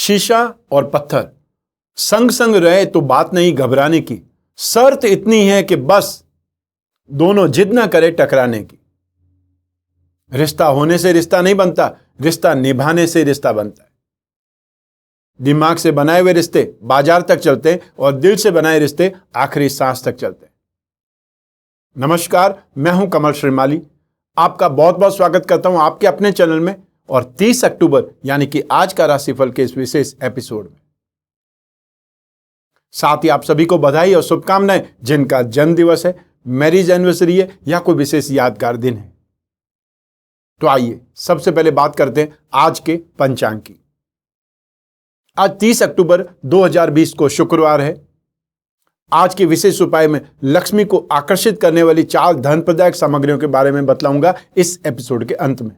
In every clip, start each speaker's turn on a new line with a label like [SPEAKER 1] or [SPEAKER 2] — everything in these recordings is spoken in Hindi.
[SPEAKER 1] शीशा और पत्थर संग संग रहे तो बात नहीं घबराने की, शर्त इतनी है कि बस दोनों जिद ना करे टकराने की। रिश्ता होने से रिश्ता नहीं बनता, रिश्ता निभाने से रिश्ता बनता है। दिमाग से बनाए हुए रिश्ते बाजार तक चलते हैं और दिल से बनाए रिश्ते आखिरी सांस तक चलते हैं। नमस्कार, मैं हूं कमल श्रीमाली। आपका बहुत बहुत स्वागत करता हूं आपके अपने चैनल में और 30 अक्टूबर यानी कि आज का राशिफल के इस विशेष एपिसोड में। साथ ही आप सभी को बधाई और शुभकामनाएं जिनका जन्म दिवस है, मैरिज एनिवर्सरी है या कोई विशेष यादगार दिन है। तो आइए सबसे पहले बात करते हैं आज के पंचांग की। आज 30 अक्टूबर 2020 को शुक्रवार है। आज के विशेष उपाय में लक्ष्मी को आकर्षित करने वाली 4 धन प्रदायक सामग्रियों के बारे में बतलाऊंगा इस एपिसोड के अंत में।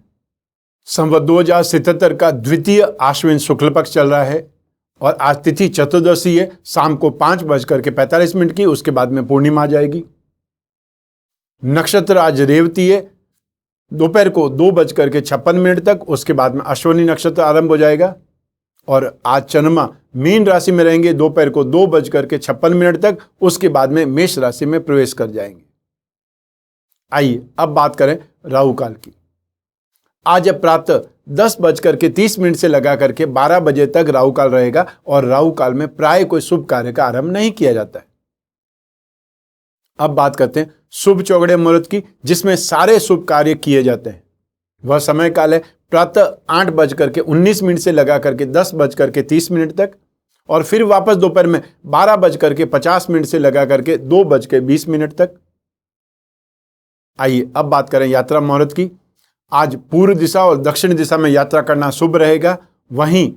[SPEAKER 1] संवत 2077 का द्वितीय आश्विन शुक्ल पक्ष चल रहा है और आज तिथि चतुर्दशी है, शाम को 5:45 की, उसके बाद में पूर्णिमा आ जाएगी। नक्षत्र आज रेवती है, दोपहर को 2:56 तक, उसके बाद में अश्विनी नक्षत्र आरंभ हो जाएगा और आज चंद्रमा मीन राशि में रहेंगे दोपहर को 2:56 तक, उसके बाद में मेष राशि में प्रवेश कर जाएंगे। आइए अब बात करें राहु काल की। आज प्रातः 10:30 से लगा करके 12 बजे तक राहु काल रहेगा और राहु काल में प्राय कोई शुभ कार्य का आरंभ नहीं किया जाता है। अब बात करते हैं शुभ चौगड़े मुहूर्त की, जिसमें सारे शुभ कार्य किए जाते हैं। वह समय काल है प्रातः 8:19 से लगा करके 10:30 तक और फिर वापस दोपहर में 12:50 से लगा करके 2:20 तक। आइए अब बात करें यात्रा मुहूर्त की। आज पूर्व दिशा और दक्षिण दिशा में यात्रा करना शुभ रहेगा। वहीं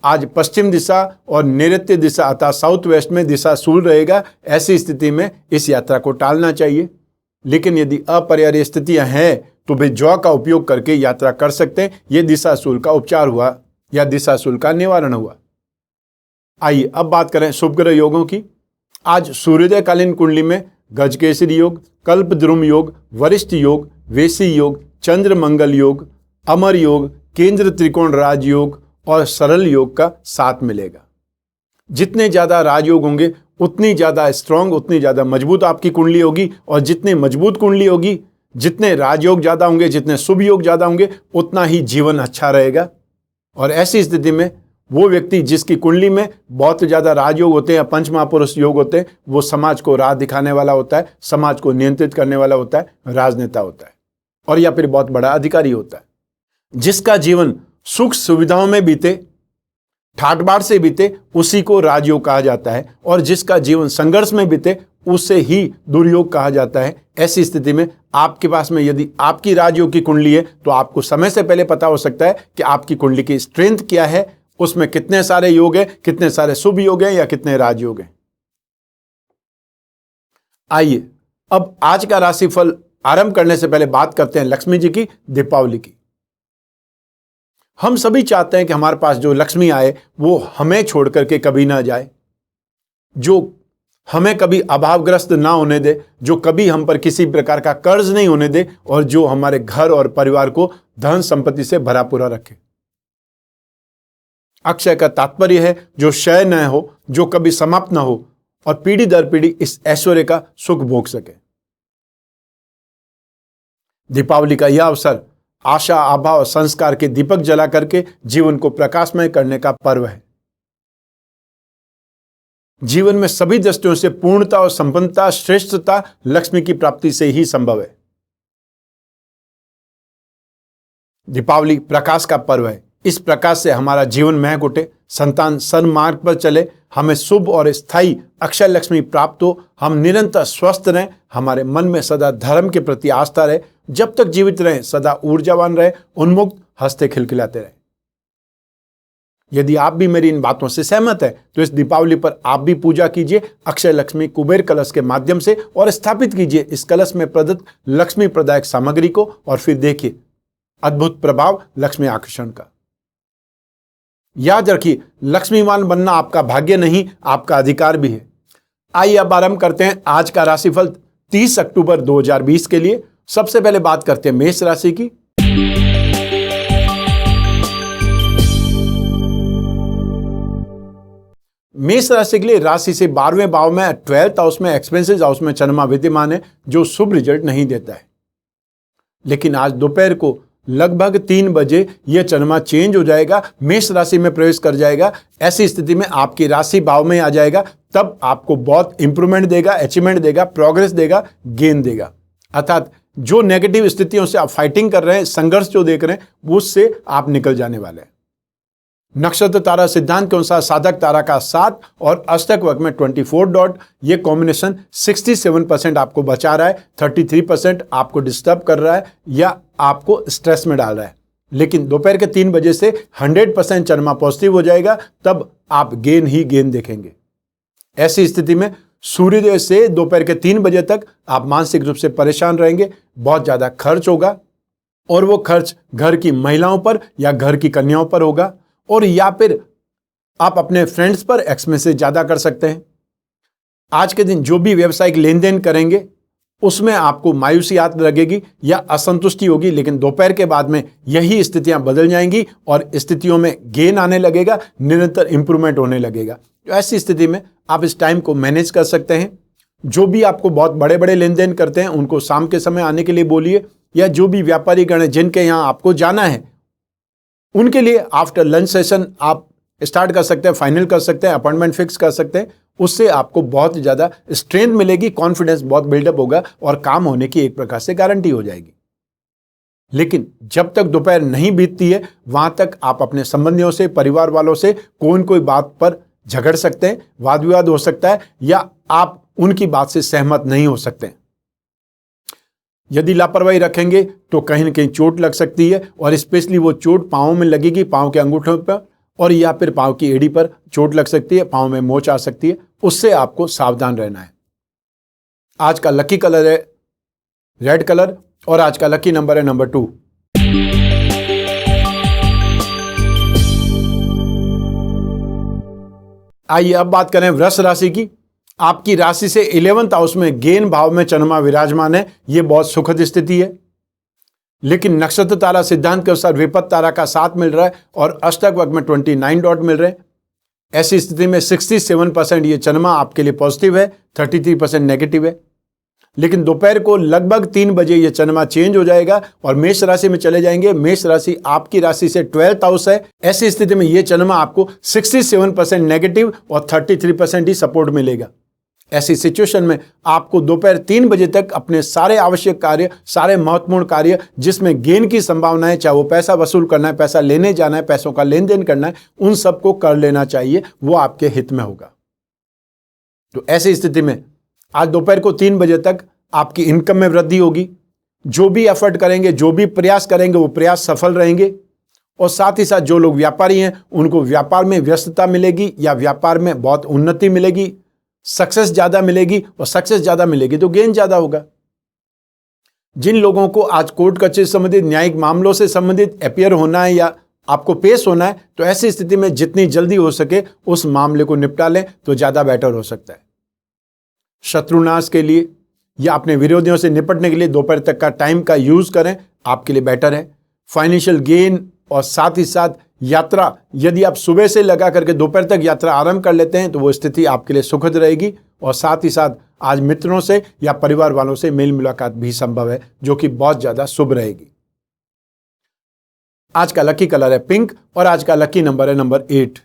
[SPEAKER 1] आज पश्चिम दिशा और नैऋत्य दिशा अर्थात साउथ वेस्ट में दिशा शूल रहेगा। ऐसी स्थिति में इस यात्रा को टालना चाहिए, लेकिन यदि अपरिहार्य स्थितियां हैं तो भी जौ का उपयोग करके यात्रा कर सकते हैं। यह दिशा शूल का उपचार हुआ या दिशा शूल का निवारण हुआ। आइए अब बात करें शुभ ग्रह योगों की। आज सूर्योदयकालीन कुंडली में गजकेसरी योग, कल्पद्रुम योग, वरिष्ठ योग, वेशी योग, चंद्र मंगल योग, अमर योग, केंद्र त्रिकोण राजयोग और सरल योग का साथ मिलेगा। जितने ज्यादा राजयोग होंगे उतनी ज्यादा स्ट्रांग, उतनी ज्यादा मजबूत आपकी कुंडली होगी और जितनी मजबूत कुंडली होगी, जितने राजयोग ज्यादा होंगे, जितने शुभ योग ज्यादा होंगे, उतना ही जीवन अच्छा रहेगा। और ऐसी स्थिति में वो व्यक्ति जिसकी कुंडली में बहुत ज्यादा राजयोग होते हैं या पंच महापुरुष योग होते हैं, वो समाज को राह दिखाने वाला होता है, समाज को नियंत्रित करने वाला होता है, राजनेता होता है और या फिर बहुत बड़ा अधिकारी होता है। जिसका जीवन सुख सुविधाओं में बीते, ठाट बाट से बीते, उसी को राजयोग कहा जाता है और जिसका जीवन संघर्ष में बीते उसे ही दुर्योग कहा जाता है। ऐसी स्थिति में आपके पास में यदि आपकी राजयोग की कुंडली है तो आपको समय से पहले पता हो सकता है कि आपकी कुंडली की स्ट्रेंथ क्या है, उसमें कितने सारे योग हैं, कितने सारे शुभ योग हैं या कितने राजयोग हैं। आइए अब आज का राशिफल आरंभ करने से पहले बात करते हैं लक्ष्मी जी की, दीपावली की। हम सभी चाहते हैं कि हमारे पास जो लक्ष्मी आए वो हमें छोड़ करके कभी ना जाए, जो हमें कभी अभावग्रस्त ना होने दे, जो कभी हम पर किसी प्रकार का कर्ज नहीं होने दे और जो हमारे घर और परिवार को धन संपत्ति से भरा पूरा रखे। अक्षय का तात्पर्य है जो क्षय न हो, जो कभी समाप्त न हो और पीढ़ी दर पीढ़ी इस ऐश्वर्य का सुख भोग सके। दीपावली का यह अवसर आशा, आभा और संस्कार के दीपक जला करके जीवन को प्रकाशमय करने का पर्व है। जीवन में सभी दृष्टियों से पूर्णता और संपन्नता, श्रेष्ठता लक्ष्मी की प्राप्ति से ही संभव है। दीपावली प्रकाश का पर्व है। इस प्रकाश से हमारा जीवन महक उठे, संतान सन्मार्ग पर चले, हमें शुभ और स्थायी अक्षय लक्ष्मी प्राप्त हो, हम निरंतर स्वस्थ रहें, हमारे मन में सदा धर्म के प्रति आस्था रहे, जब तक जीवित रहें सदा ऊर्जावान रहे, उन्मुक्त, हंसते खिलखिलाते रहे। यदि आप भी मेरी इन बातों से सहमत है तो इस दीपावली पर आप भी पूजा कीजिए अक्षय लक्ष्मी कुबेर कलश के माध्यम से और स्थापित कीजिए इस कलश में प्रदत्त लक्ष्मी प्रदायक सामग्री को और फिर देखिए अद्भुत प्रभाव लक्ष्मी आकर्षण का। याद रखिए, लक्ष्मीवान बनना आपका भाग्य नहीं, आपका अधिकार भी है। आइए अब आरंभ करते हैं आज का राशिफल 30 अक्टूबर 2020 के लिए। सबसे पहले बात करते हैं मेष राशि की। मेष राशि के लिए राशि से 12वें भाव में 12th हाउस में एक्सपेंसेस हाउस में चंद्रमा विद्यमान है, जो शुभ रिजल्ट नहीं देता है। लेकिन आज दोपहर को लगभग 3 बजे यह चंद्रमा चेंज हो जाएगा, मेष राशि में प्रवेश कर जाएगा। ऐसी स्थिति में आपकी राशि भाव में आ जाएगा, तब आपको बहुत इंप्रूवमेंट देगा, अचीवमेंट देगा, प्रोग्रेस देगा, गेन देगा। अर्थात जो नेगेटिव स्थितियों से आप फाइटिंग कर रहे हैं, संघर्ष जो देख रहे हैं, उससे आप निकल जाने वाले हैं। नक्षत्र तारा सिद्धांत के अनुसार साधक तारा का 7 और अष्टक वर्ग में 24 डॉट, ये कॉम्बिनेशन 67% आपको बचा रहा है, 33% आपको डिस्टर्ब कर रहा है या आपको स्ट्रेस में डाल रहा है। लेकिन दोपहर के 3 बजे से 100% चंद्रमा पॉजिटिव हो जाएगा, तब आप गेन ही गेन देखेंगे। ऐसी स्थिति में सूर्योदय से दोपहर के 3 बजे तक आप मानसिक रूप से परेशान रहेंगे, बहुत ज्यादा खर्च होगा और वो खर्च घर की महिलाओं पर या घर की कन्याओं पर होगा, और या फिर आप अपने फ्रेंड्स पर एक्सपेंसेस ज्यादा कर सकते हैं। आज के दिन जो भी व्यावसायिक लेन देन करेंगे उसमें आपको मायूसी आती लगेगी या असंतुष्टि होगी, लेकिन दोपहर के बाद में यही स्थितियां बदल जाएंगी और स्थितियों में गेन आने लगेगा, निरंतर इंप्रूवमेंट होने लगेगा। तो ऐसी स्थिति में आप इस टाइम को मैनेज कर सकते हैं। जो भी आपको बहुत बड़े बड़े लेन देन करते हैं उनको शाम के समय आने के लिए बोलिए, या जो भी व्यापारी गण है जिनके यहाँ आपको जाना है उनके लिए आफ्टर लंच सेशन आप स्टार्ट कर सकते हैं, फाइनल कर सकते हैं, अपॉइंटमेंट फिक्स कर सकते हैं। उससे आपको बहुत ज़्यादा स्ट्रेंथ मिलेगी, कॉन्फिडेंस बहुत बिल्डअप होगा और काम होने की एक प्रकार से गारंटी हो जाएगी। लेकिन जब तक दोपहर नहीं बीतती है वहां तक आप अपने संबंधियों से, परिवार वालों से कोई बात पर झगड़ सकते हैं, वाद विवाद हो सकता है या आप उनकी बात से सहमत नहीं हो सकते। यदि लापरवाही रखेंगे तो कहीं न कहीं चोट लग सकती है, और स्पेशली वो चोट पाँव में लगेगी, पाँव के अंगूठों पर और या फिर पाँव की एड़ी पर चोट लग सकती है, पाँव में मोच आ सकती है। उससे आपको सावधान रहना है। आज का लकी कलर है रेड कलर और आज का लकी नंबर है नंबर 2। आइए अब बात करें वृष राशि की। आपकी राशि से 11th हाउस में गेन भाव में चंद्रमा विराजमान है, यह बहुत सुखद स्थिति है। लेकिन नक्षत्र तारा सिद्धांत के अनुसार विपत्त तारा का 7 मिल रहा है और अष्टक वर्ग में 29 डॉट मिल रहे हैं। ऐसी स्थिति में 67% ये चंद्रमा आपके लिए पॉजिटिव है, 33% नेगेटिव है। लेकिन दोपहर को लगभग 3 बजे ये चंद्रमा चेंज हो जाएगा और मेष राशि में चले जाएंगे। मेष राशि आपकी राशि से 12th हाउस है। ऐसी स्थिति में ये चंद्रमा आपको 67% नेगेटिव और 33% ही सपोर्ट मिलेगा। ऐसी सिचुएशन में आपको दोपहर 3 बजे तक अपने सारे आवश्यक कार्य, सारे महत्वपूर्ण कार्य जिसमें गेन की संभावना है, चाहे वो पैसा वसूल करना है, पैसा लेने जाना है, पैसों का लेन देन करना है, उन सबको कर लेना चाहिए, वो आपके हित में होगा। तो ऐसी स्थिति में आज दोपहर को 3 बजे तक आपकी इनकम में वृद्धि होगी। जो भी एफर्ट करेंगे, जो भी प्रयास करेंगे, वो प्रयास सफल रहेंगे। और साथ ही साथ जो लोग व्यापारी हैं उनको व्यापार में व्यस्तता मिलेगी या व्यापार में बहुत उन्नति मिलेगी, सक्सेस ज्यादा मिलेगी, और सक्सेस ज्यादा मिलेगी तो गेन ज्यादा होगा। जिन लोगों को आज कोर्ट कचहरी से संबंधित, न्यायिक मामलों से संबंधित अपीयर होना है या आपको पेश होना है, तो ऐसी स्थिति में जितनी जल्दी हो सके उस मामले को निपटा लें तो ज्यादा बेटर हो सकता है। शत्रुनाश के लिए या अपने विरोधियों से निपटने के लिए दोपहर तक का टाइम का यूज करें, आपके लिए बेटर है। फाइनेंशियल गेन और साथ ही साथ यात्रा, यदि आप सुबह से लगा करके दोपहर तक यात्रा आरंभ कर लेते हैं तो वो स्थिति आपके लिए सुखद रहेगी। और साथ ही साथ आज मित्रों से या परिवार वालों से मेल मुलाकात भी संभव है, जो कि बहुत ज्यादा शुभ रहेगी। आज का लकी कलर है पिंक और आज का लकी नंबर है नंबर 8।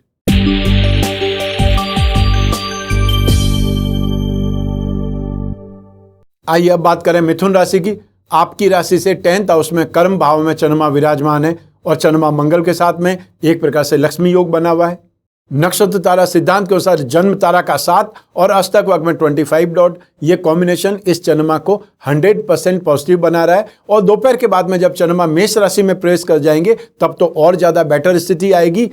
[SPEAKER 1] आइए अब बात करें मिथुन राशि की। आपकी राशि से 10th हाउस में कर्म भाव में चंद्रमा विराजमान है और चंद्रमा मंगल के साथ में एक प्रकार से लक्ष्मी योग बना हुआ है। नक्षत्र तारा सिद्धांत के अनुसार जन्म तारा का 7 और अष्टक वर्ग में 25 डॉट, ये कॉम्बिनेशन इस चंद्रमा को 100% पॉजिटिव बना रहा है। और दोपहर के बाद में जब चंद्रमा मेष राशि में प्रवेश कर जाएंगे तब तो और ज्यादा बेटर स्थिति आएगी।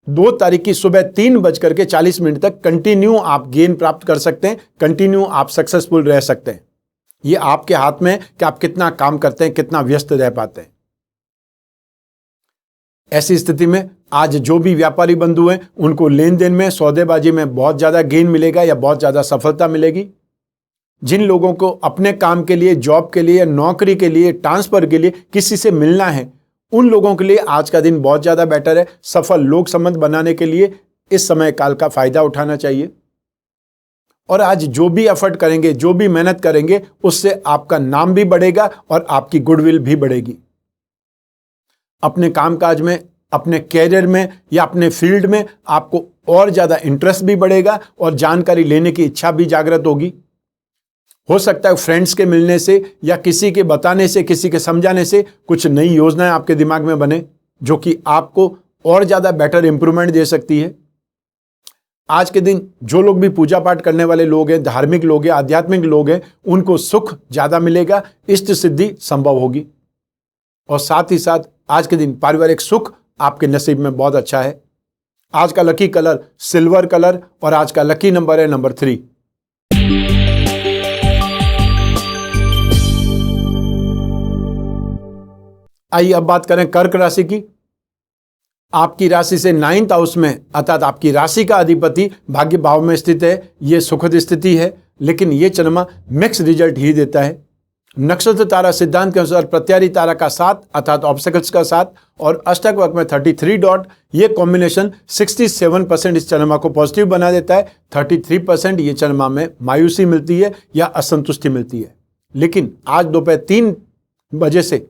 [SPEAKER 1] 2 तारीख की सुबह 3:40 तक कंटिन्यू आप गेन प्राप्त कर सकते हैं, कंटिन्यू आप सक्सेसफुल रह सकते हैं। ये आपके हाथ में कि आप कितना काम करते हैं, कितना व्यस्त रह पाते हैं। ऐसी स्थिति में आज जो भी व्यापारी बंधु हैं उनको लेन देन में, सौदेबाजी में बहुत ज्यादा गेन मिलेगा या बहुत ज्यादा सफलता मिलेगी। जिन लोगों को अपने काम के लिए, जॉब के लिए, नौकरी के लिए, ट्रांसफर के लिए किसी से मिलना है, उन लोगों के लिए आज का दिन बहुत ज्यादा बेटर है। सफल लोक संबंध बनाने के लिए इस समय काल का फायदा उठाना चाहिए। और आज जो भी एफर्ट करेंगे, जो भी मेहनत करेंगे, उससे आपका नाम भी बढ़ेगा और आपकी गुडविल भी बढ़ेगी। अपने कामकाज में, अपने कैरियर में या अपने फील्ड में आपको और ज्यादा इंटरेस्ट भी बढ़ेगा और जानकारी लेने की इच्छा भी जागृत होगी। हो सकता है फ्रेंड्स के मिलने से या किसी के बताने से, किसी के समझाने से कुछ नई योजनाएं आपके दिमाग में बने जो कि आपको और ज्यादा बेटर इंप्रूवमेंट दे सकती है। आज के दिन जो लोग भी पूजा पाठ करने वाले लोग हैं, धार्मिक लोग हैं, आध्यात्मिक लोग हैं, उनको सुख ज्यादा मिलेगा, इष्ट सिद्धि संभव होगी। और साथ ही साथ आज के दिन पारिवारिक सुख आपके नसीब में बहुत अच्छा है। आज का लकी कलर सिल्वर कलर और आज का लकी नंबर है नंबर 3। आइए अब बात करें कर्क राशि की। आपकी राशि से 9th हाउस में अर्थात आपकी राशि का अधिपति भाग्य भाव में स्थित है। यह सुखद स्थिति है, लेकिन यह चंद्रमा मिक्स रिजल्ट ही देता है। नक्षत्र तारा सिद्धांत के अनुसार प्रत्यारी तारा का 7 अर्थात ऑब्स्टेकल्स का 7 और अष्टक वर्ग में 33 डॉट, ये कॉम्बिनेशन 67% इस चंद्रमा को पॉजिटिव बना देता है। 33% ये चंद्रमा में मायूसी मिलती है या असंतुष्टि मिलती है। लेकिन आज दोपहर 3 बजे से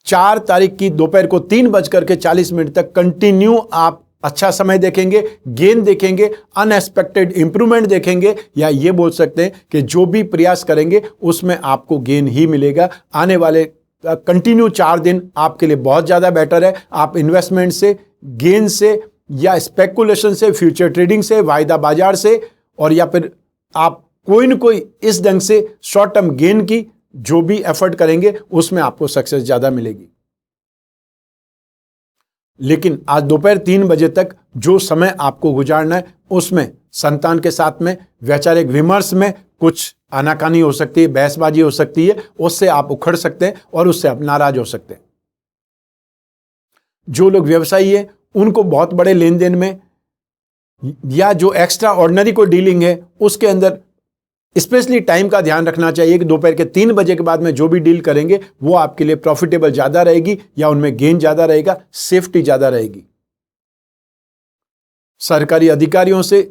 [SPEAKER 1] 4 तारीख की दोपहर को 3:40 तक कंटिन्यू आप अच्छा समय देखेंगे, गेन देखेंगे, अनएक्सपेक्टेड इंप्रूवमेंट देखेंगे, या ये बोल सकते हैं कि जो भी प्रयास करेंगे उसमें आपको गेन ही मिलेगा। आने वाले कंटिन्यू 4 दिन आपके लिए बहुत ज़्यादा बेटर है। आप इन्वेस्टमेंट से, गेन से या स्पेकुलेशन से, फ्यूचर ट्रेडिंग से, वायदा बाजार से, और या फिर आप कोई न कोई इस ढंग से शॉर्ट टर्म गेन की जो भी एफर्ट करेंगे उसमें आपको सक्सेस ज़्यादा मिलेगी। लेकिन आज दोपहर 3 बजे तक जो समय आपको गुजारना है उसमें संतान के साथ में वैचारिक विमर्श में कुछ आनाकानी हो सकती है, बहसबाजी हो सकती है, उससे आप उखड़ सकते हैं और उससे आप नाराज हो सकते हैं। जो लोग व्यवसायी है उनको बहुत बड़े लेन देन में या जो एक्स्ट्रा ऑर्डिनरी कोई डीलिंग है उसके अंदर स्पेशली टाइम का ध्यान रखना चाहिए कि दोपहर के 3 बजे के बाद में जो भी डील करेंगे वो आपके लिए प्रॉफिटेबल ज्यादा रहेगी या उनमें गेन ज्यादा रहेगा, सेफ्टी ज्यादा रहेगी। सरकारी अधिकारियों से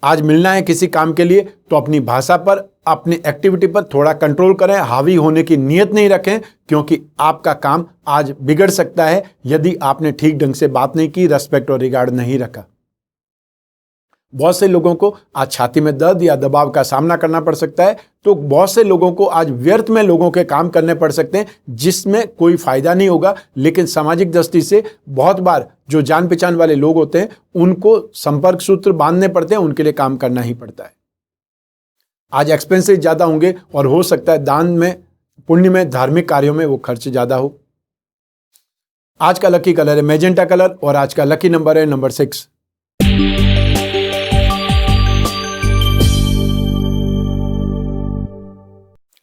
[SPEAKER 1] आज मिलना है किसी काम के लिए तो अपनी भाषा पर, अपनी एक्टिविटी पर थोड़ा कंट्रोल करें, हावी होने की नीयत नहीं रखें, क्योंकि आपका काम आज बिगड़ सकता है यदि आपने ठीक ढंग से बात नहीं की, रेस्पेक्ट और रिगार्ड नहीं रखा। बहुत से लोगों को आज छाती में दर्द या दबाव का सामना करना पड़ सकता है, तो बहुत से लोगों को आज व्यर्थ में लोगों के काम करने पड़ सकते हैं जिसमें कोई फायदा नहीं होगा। लेकिन सामाजिक दृष्टि से बहुत बार जो जान पहचान वाले लोग होते हैं उनको संपर्क सूत्र बांधने पड़ते हैं, उनके लिए काम करना ही पड़ता है। आज एक्सपेंसेस ज्यादा होंगे और हो सकता है दान में, पुण्य में, धार्मिक कार्यों में वो खर्च ज्यादा हो। आज का लकी कलर है मैजेंटा कलर और आज का लकी नंबर है नंबर 6।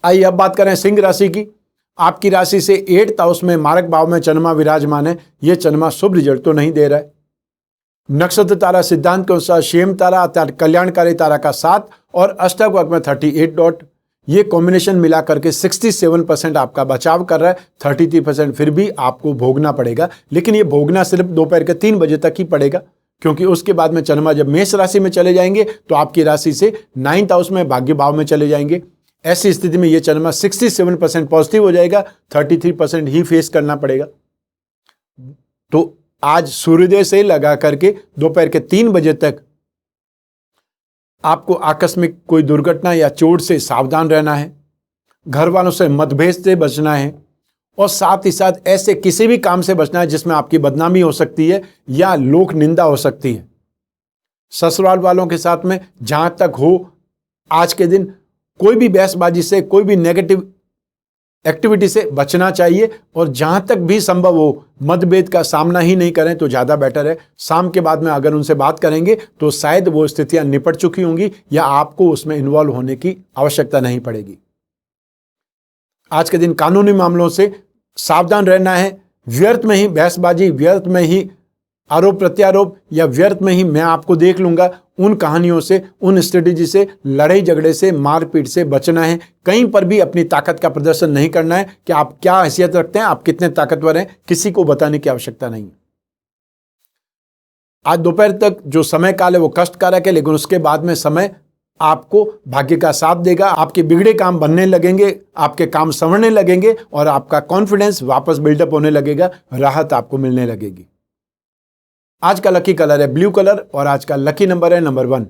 [SPEAKER 1] आइए अब बात करें सिंह राशि की। आपकी राशि से 8th हाउस में मारक भाव में चंद्रमा विराजमान है। यह चंद्रमा शुभ रिजल्ट तो नहीं दे रहा है। नक्षत्र तारा सिद्धांत के अनुसार शेम तारा अर्थात कल्याणकारी तारा का 7 और अष्टक वर्ग में 38 डॉट, ये कॉम्बिनेशन मिला करके 67% आपका बचाव कर रहा है। 33% फिर भी आपको भोगना पड़ेगा, लेकिन ये भोगना सिर्फ दोपहर के 3 बजे तक ही पड़ेगा, क्योंकि उसके बाद में चंद्रमा जब मेष राशि में चले जाएंगे तो आपकी राशि से 9th हाउस में भाग्य भाव में चले जाएंगे। ऐसी स्थिति में यह चंद्रमा 67% पॉजिटिव हो जाएगा, 33% ही फेस करना पड़ेगा। तो आज सूर्योदय से लगा करके दोपहर के 3 बजे तक आपको आकस्मिक कोई दुर्घटना या चोट से सावधान रहना है, घर वालों से मतभेद से बचना है, और साथ ही साथ ऐसे किसी भी काम से बचना है जिसमें आपकी बदनामी हो सकती है या लोक निंदा हो सकती है। ससुराल वालों के साथ में जहां तक हो आज के दिन कोई भी बहसबाजी से, कोई भी नेगेटिव एक्टिविटी से बचना चाहिए, और जहां तक भी संभव हो मतभेद का सामना ही नहीं करें तो ज्यादा बेटर है। शाम के बाद में अगर उनसे बात करेंगे तो शायद वो स्थितियां निपट चुकी होंगी या आपको उसमें इन्वॉल्व होने की आवश्यकता नहीं पड़ेगी। आज के दिन कानूनी मामलों से सावधान रहना है। व्यर्थ में ही बहसबाजी, व्यर्थ में ही आरोप प्रत्यारोप या व्यर्थ में ही मैं आपको देख लूंगा, उन कहानियों से, उन स्ट्रेटेजी से, लड़ाई झगड़े से, मारपीट से बचना है। कहीं पर भी अपनी ताकत का प्रदर्शन नहीं करना है कि आप क्या हैसियत रखते हैं, आप कितने ताकतवर हैं, किसी को बताने की आवश्यकता नहीं है। आज दोपहर तक जो समय काल है वो कष्टकारक है, लेकिन उसके बाद में समय आपको भाग्य का साथ देगा। आपके बिगड़े काम बनने लगेंगे, आपके काम संवरने लगेंगे और आपका कॉन्फिडेंस वापस बिल्डअप होने लगेगा, राहत आपको मिलने लगेगी। आज का लकी कलर है ब्लू कलर और आज का लकी नंबर है नंबर 1।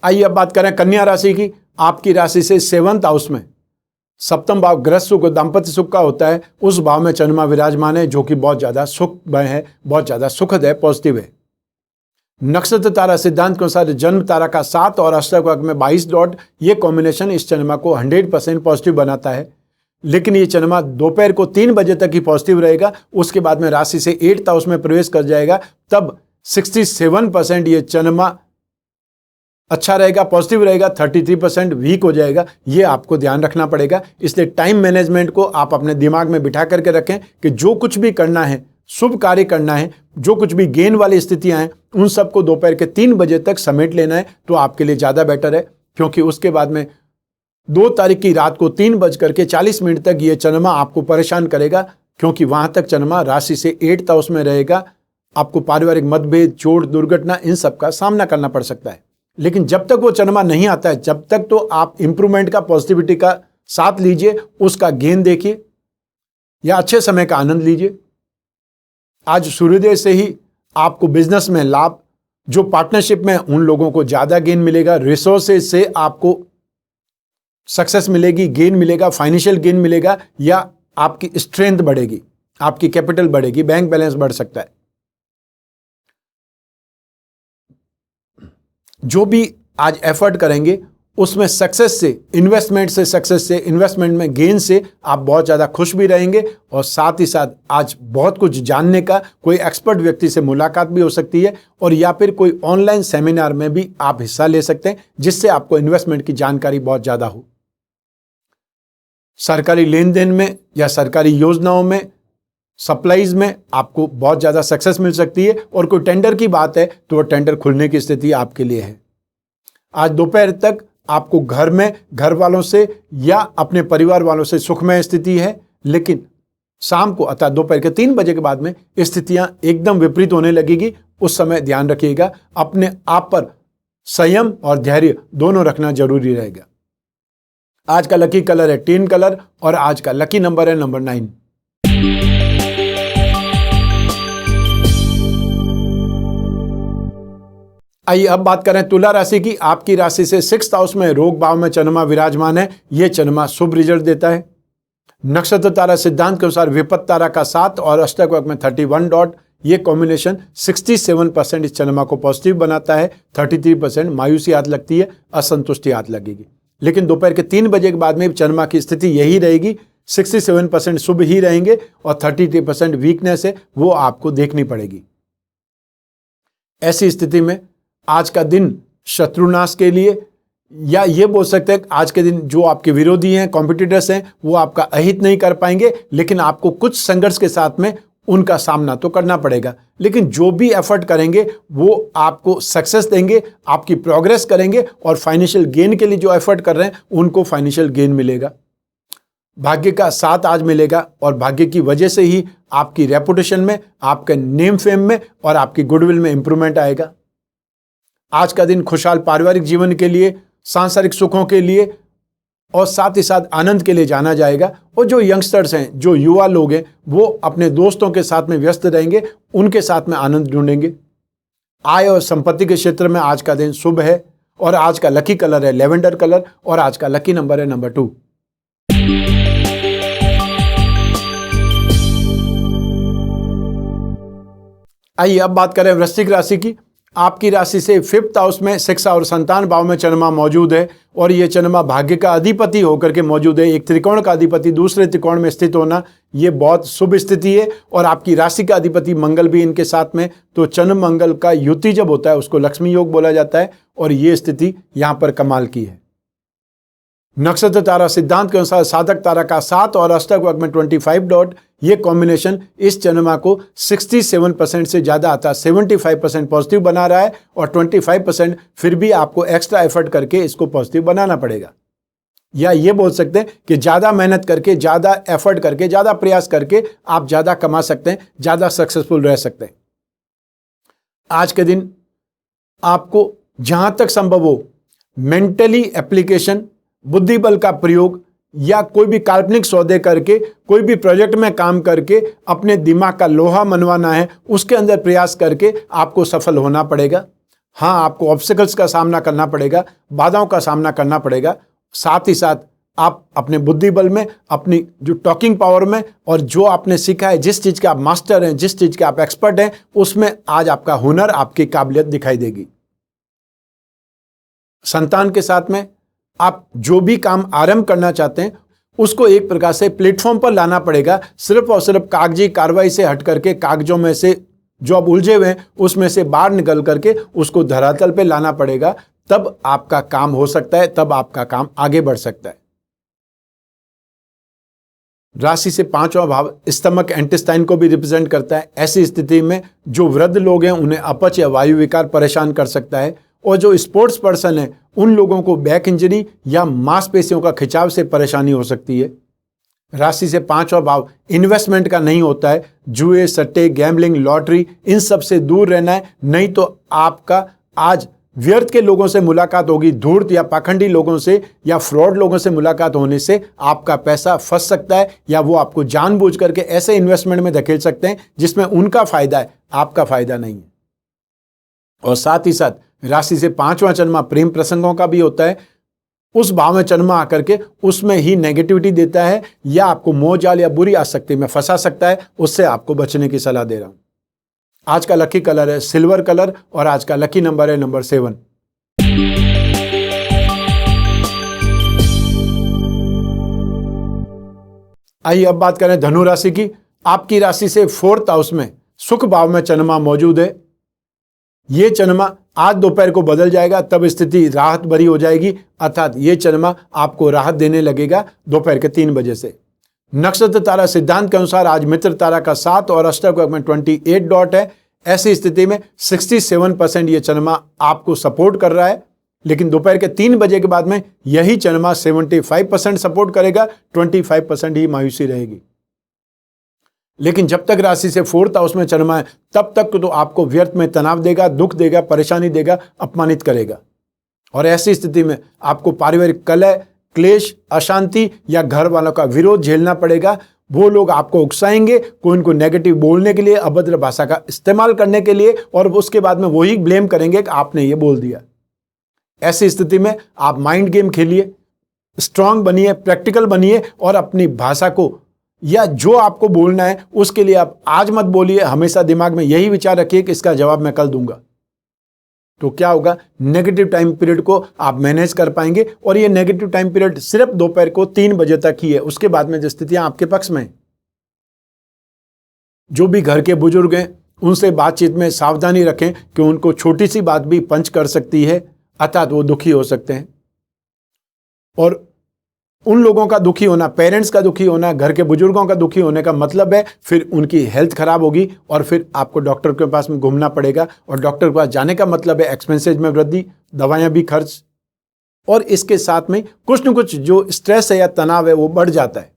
[SPEAKER 1] आइए अब बात करें कन्या राशि की। आपकी राशि से 7th हाउस में सप्तम भाव गृह सुख और दाम्पत्य सुख का होता है, उस भाव में चंद्रमा विराजमान है, जो कि बहुत ज्यादा सुखमय है, बहुत ज्यादा सुखद है, पॉजिटिव है। नक्षत्र तारा सिद्धांत के अनुसार जन्म तारा का 7 और अष्टक वर्ग में 22 डॉट, ये कॉम्बिनेशन इस चंद्रमा को 100% पॉजिटिव बनाता है। लेकिन ये चंद्रमा दोपहर को 3 बजे तक ही पॉजिटिव रहेगा, उसके बाद में राशि से 8th हाउस में प्रवेश कर जाएगा, तब 67% ये चंद्रमा अच्छा रहेगा, पॉजिटिव रहेगा, 33% वीक हो जाएगा। ये आपको ध्यान रखना पड़ेगा। इसलिए टाइम मैनेजमेंट को आप अपने दिमाग में बिठा करके रखें कि जो कुछ भी करना है, शुभ कार्य करना है, जो कुछ भी गेन वाली स्थितियां हैं, उन सबको दोपहर के 3 बजे तक समेट लेना है, तो आपके लिए ज़्यादा बेटर है। क्योंकि उसके बाद में 2 तारीख की रात को 3:40 तक ये चंद्रमा आपको परेशान करेगा, क्योंकि वहां तक चंद्रमा राशि से 8th हाउस में रहेगा। आपको पारिवारिक मतभेद, चोट, दुर्घटना, इन सब का सामना करना पड़ सकता है। लेकिन जब तक वो चंद्रमा नहीं आता है, जब तक तो आप इंप्रूवमेंट का, पॉजिटिविटी का साथ लीजिए, उसका गेन देखिए या अच्छे समय का आनंद लीजिए। आज सूर्योदय से ही आपको बिजनेस में लाभ, जो पार्टनरशिप में उन लोगों को ज्यादा गेन मिलेगा, रिसोर्सेज से आपको सक्सेस मिलेगी, गेन मिलेगा, फाइनेंशियल गेन मिलेगा, या आपकी स्ट्रेंथ बढ़ेगी, आपकी कैपिटल बढ़ेगी, बैंक बैलेंस बढ़ सकता है। जो भी आज एफर्ट करेंगे उसमें सक्सेस से, इन्वेस्टमेंट से सक्सेस से, इन्वेस्टमेंट में गेन से आप बहुत ज़्यादा खुश भी रहेंगे। और साथ ही साथ आज बहुत कुछ जानने का, कोई एक्सपर्ट व्यक्ति से मुलाकात भी हो सकती है, और या फिर कोई ऑनलाइन सेमिनार में भी आप हिस्सा ले सकते हैं, जिससे आपको इन्वेस्टमेंट की जानकारी बहुत ज़्यादा हो। सरकारी लेन देन में या सरकारी योजनाओं में, सप्लाईज में आपको बहुत ज़्यादा सक्सेस मिल सकती है। और कोई टेंडर की बात है तो वो टेंडर खुलने की स्थिति आपके लिए है। आज दोपहर तक आपको घर में, घर वालों से या अपने परिवार वालों से सुखमय स्थिति है, लेकिन शाम को अर्थात दोपहर के 3 बजे के बाद में स्थितियां एकदम विपरीत होने लगेगी। उस समय ध्यान रखिएगा, अपने आप पर संयम और धैर्य दोनों रखना जरूरी रहेगा। आज का लकी कलर है टीन कलर और आज का लकी नंबर है नंबर 9। आइए अब बात करें तुला राशि की। आपकी राशि से 6th हाउस में रोग भाव में चंद्रमा विराजमान है। यह चंद्रमा शुभ रिजल्ट देता है। नक्षत्र तारा सिद्धांत के अनुसार विपत्त तारा का 7 और अष्टक वर्ग में 31 डॉट, ये कॉम्बिनेशन 67% इस चंद्रमा को पॉजिटिव बनाता है। 33% मायूसी हाथ लगती है, असंतुष्टि हाथ लगेगी। लेकिन दोपहर के 3 बजे के बाद में चंद्रमा की स्थिति यही रहेगी, 67% शुभ ही रहेंगे और 33% वीकनेस है, वो आपको देखनी पड़ेगी। ऐसी स्थिति में आज का दिन शत्रुनाश के लिए, या ये बोल सकते हैं आज के दिन जो आपके विरोधी हैं, कॉम्पिटिटर्स हैं, वो आपका अहित नहीं कर पाएंगे, लेकिन आपको कुछ संघर्ष के साथ में उनका सामना तो करना पड़ेगा। लेकिन जो भी एफर्ट करेंगे वो आपको सक्सेस देंगे, आपकी प्रोग्रेस करेंगे, और फाइनेंशियल गेन के लिए जो एफर्ट कर रहे हैं उनको फाइनेंशियल गेन मिलेगा। भाग्य का साथ आज मिलेगा और भाग्य की वजह से ही आपकी रेपुटेशन में, आपके नेम फेम में और आपकी गुडविल में इंप्रूवमेंट आएगा। आज का दिन खुशहाल पारिवारिक जीवन के लिए, सांसारिक सुखों के लिए और साथ ही साथ आनंद के लिए जाना जाएगा। और जो यंगस्टर्स हैं, जो युवा लोग हैं, वो अपने दोस्तों के साथ में व्यस्त रहेंगे, उनके साथ में आनंद ढूंढेंगे। आय और संपत्ति के क्षेत्र में आज का दिन शुभ है और आज का लकी कलर है लेवेंडर कलर और आज का लकी नंबर है नंबर 2। आइए अब बात करें वृश्चिक राशि की। आपकी राशि से 5th हाउस में शिक्षा और संतान भाव में चंद्रमा मौजूद है और ये चंद्रमा भाग्य का अधिपति होकर के मौजूद है। एक त्रिकोण का अधिपति दूसरे त्रिकोण में स्थित होना, ये बहुत शुभ स्थिति है। और आपकी राशि का अधिपति मंगल भी इनके साथ में, तो चंद्र मंगल का युति जब होता है उसको लक्ष्मी योग बोला जाता है और ये स्थिति यहाँ पर कमाल की है। नक्षत्र तारा सिद्धांत के अनुसार साधक तारा का 7 और अष्टक वर्ग में 25 डॉट, ये कॉम्बिनेशन इस चंद्रमा को 67% से ज़्यादा आता है, 75% पॉजिटिव बना रहा है और 25% फिर भी आपको एक्स्ट्रा एफर्ट करके इसको पॉजिटिव बनाना पड़ेगा। या ये बोल सकते हैं कि ज़्यादा मेहनत करके, ज़्यादा एफर्ट करके, ज़्यादा प्रयास करके आप ज़्यादा कमा सकते हैं, ज़्यादा सक्सेसफुल रह सकते हैं। आज के दिन आपको जहां तक संभव हो मेंटली एप्लीकेशन, बुद्धि बल का प्रयोग या कोई भी काल्पनिक सौदे करके, कोई भी प्रोजेक्ट में काम करके अपने दिमाग का लोहा मनवाना है, उसके अंदर प्रयास करके आपको सफल होना पड़ेगा। हाँ, आपको ऑब्स्टिकल्स का सामना करना पड़ेगा, बाधाओं का सामना करना पड़ेगा। साथ ही साथ आप अपने बुद्धि बल में, अपनी जो टॉकिंग पावर में और जो आपने सीखा है, जिस चीज़ के आप मास्टर हैं, जिस चीज़ के आप एक्सपर्ट हैं, उसमें आज आपका हुनर, आपकी काबिलियत दिखाई देगी। संतान के साथ में आप जो भी काम आरंभ करना चाहते हैं उसको एक प्रकार से प्लेटफॉर्म पर लाना पड़ेगा। सिर्फ और सिर्फ कागजी कार्रवाई से हट करके, कागजों में से जो आप उलझे हुए हैं उसमें से बाहर निकल करके उसको धरातल पे लाना पड़ेगा। तब आपका काम हो सकता है, तब आपका काम आगे बढ़ सकता है। राशि से 5वां भाव स्टमक, इंटेस्टाइन को भी रिप्रेजेंट करता है। ऐसी स्थिति में जो वृद्ध लोग हैं उन्हें अपच या वायु विकार परेशान कर सकता है, और जो स्पोर्ट्स पर्सन है उन लोगों को बैक इंजरी या मांसपेशियों का खिंचाव से परेशानी हो सकती है। राशि से 5वां भाव इन्वेस्टमेंट का नहीं होता है। जुए, सट्टे, गैम्बलिंग, लॉटरी, इन सब से दूर रहना है, नहीं तो आपका आज व्यर्थ के लोगों से मुलाकात होगी, धूर्त या पाखंडी लोगों से या फ्रॉड लोगों से मुलाकात होने से आपका पैसा फंस सकता है, या वो आपको जानबूझ करके ऐसे इन्वेस्टमेंट में धकेल सकते हैं जिसमें उनका फायदा है, आपका फायदा नहीं है। और साथ ही साथ राशि से 5वां चंद्रमा प्रेम प्रसंगों का भी होता है। उस भाव में चंद्रमा आकर के उसमें ही नेगेटिविटी देता है, या आपको मोह जाल या बुरी आसक्ति में फंसा सकता है। उससे आपको बचने की सलाह दे रहा हूं। आज का लकी कलर है सिल्वर कलर, और आज का लकी नंबर है नंबर 7। आइए अब बात करें धनु राशि की। आपकी राशि से 4th हाउस में सुख भाव में चंद्रमा मौजूद है। ये चंद्रमा आज दोपहर को बदल जाएगा, तब स्थिति राहत भरी हो जाएगी, अर्थात ये चंद्रमा आपको राहत देने लगेगा दोपहर के 3 बजे से। नक्षत्र तारा सिद्धांत के अनुसार आज मित्र तारा का 7 और अष्टक में 28 डॉट है। ऐसी स्थिति में 67% ये चंद्रमा आपको सपोर्ट कर रहा है, लेकिन दोपहर के 3 बजे के बाद में यही चंद्रमा 75% सपोर्ट करेगा, 25% ही मायूसी रहेगी। लेकिन जब तक राशि से 4th हाउस में चंद्रमा है तब तक तो आपको व्यर्थ में तनाव देगा, दुख देगा, परेशानी देगा, अपमानित करेगा। और ऐसी स्थिति में आपको पारिवारिक कलह, क्लेश, अशांति या घर वालों का विरोध झेलना पड़ेगा। वो लोग आपको उकसाएंगे, कोई उनको नेगेटिव बोलने के लिए, अभद्र भाषा का इस्तेमाल करने के लिए, और उसके बाद में वही ब्लेम करेंगे कि आपने ये बोल दिया। ऐसी स्थिति में आप माइंड गेम खेलिए, स्ट्रांग बनिए, प्रैक्टिकल बनिए, और अपनी भाषा को या जो आपको बोलना है उसके लिए आप आज मत बोलिए। हमेशा दिमाग में यही विचार रखिए कि इसका जवाब मैं कल दूंगा। तो क्या होगा, नेगेटिव टाइम पीरियड को आप मैनेज कर पाएंगे। और ये नेगेटिव टाइम पीरियड सिर्फ दोपहर को 3 बजे तक ही है, उसके बाद में जो स्थितियां आपके पक्ष में हैं। जो भी घर के बुजुर्ग हैं उनसे बातचीत में सावधानी रखें कि उनको छोटी सी बात भी पंच कर सकती है, अर्थात वो दुखी हो सकते हैं। और उन लोगों का दुखी होना, पेरेंट्स का दुखी होना, घर के बुजुर्गों का दुखी होने का मतलब है फिर उनकी हेल्थ खराब होगी और फिर आपको डॉक्टर के पास में घूमना पड़ेगा। और डॉक्टर के पास जाने का मतलब है एक्सपेंसेज में वृद्धि, दवाइयाँ भी खर्च, और इसके साथ में कुछ न कुछ जो स्ट्रेस है या तनाव है वो बढ़ जाता है।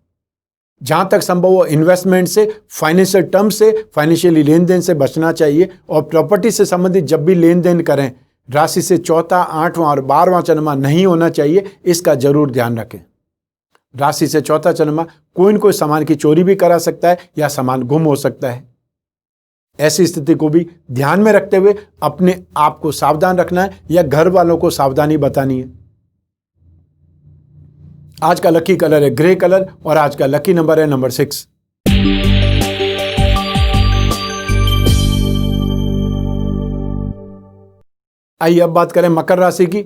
[SPEAKER 1] जहाँ तक संभव हो इन्वेस्टमेंट से, फाइनेंशियल टर्म से, फाइनेंशियली लेन देन से बचना चाहिए। और प्रॉपर्टी से संबंधित जब भी लेन देन करें, राशि से 4था, 8वां और 12वां चंद्रमा नहीं होना चाहिए, इसका जरूर ध्यान रखें। राशि से 4था चंद्रमा कोई न कोई सामान की चोरी भी करा सकता है या सामान गुम हो सकता है। ऐसी स्थिति को भी ध्यान में रखते हुए अपने आप को सावधान रखना है या घर वालों को सावधानी बतानी है। आज का लकी कलर है ग्रे कलर, और आज का लकी नंबर है नंबर 6। आइए अब बात करें मकर राशि की।